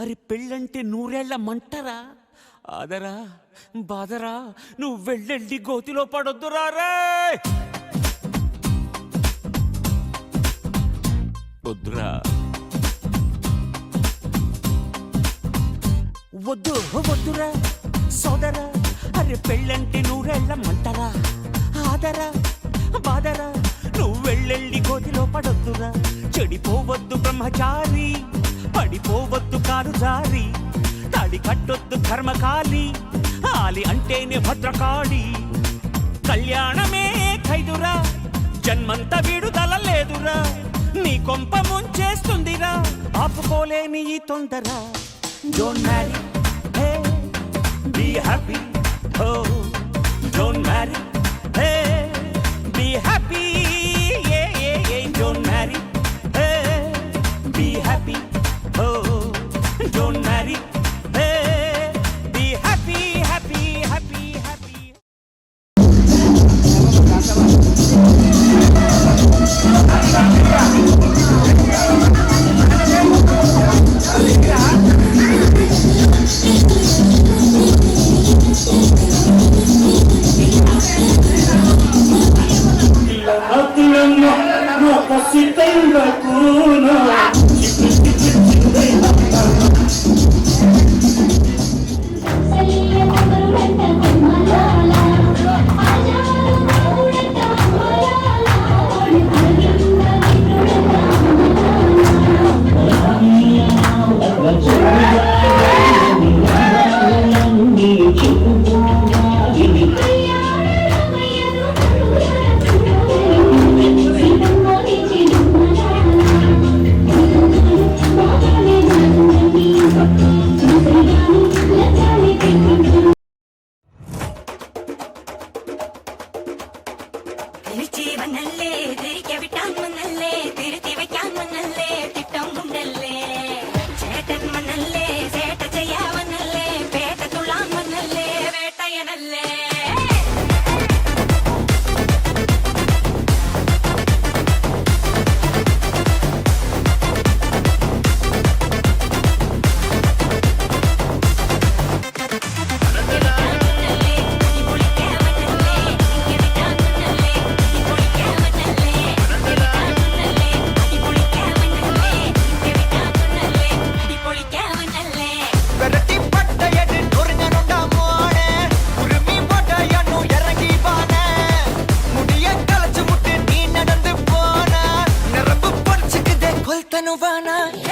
అరే పెళ్ళంటే నూరేళ్ల మంటరా, ఆదరా బాదరా, నువ్వు వెళ్ళెళ్ళి గోతిలో పడొద్దురా రే. వద్దురా, వద్దు వద్దురా సోదరా, అరే పెళ్ళంటే నూరేళ్ల మంటరా, ఆదరా బాదరా, నువ్వు వెళ్ళెళ్ళి గోతిలో పడొద్దురా. చెడిపోవద్దు బ్రహ్మచారి, పడిపోవద్దు కారు జారి, తాడి కట్టొద్దు కర్మకాలి, ఆలి అంటేనే భద్రకాళి. కళ్యాణమే ఖైదురా, జన్మంత విడుదల లేదురా, నీ కొంప ముంచేస్తుందిరా, ఆపుకోలేని ఈ తొందర. Don't marry, hey be happy, oh don't marry, hey be happy, don't marry, hey be happy, oh don't marry, hey be happy happy happy happy. No casi tengo cuno. Novana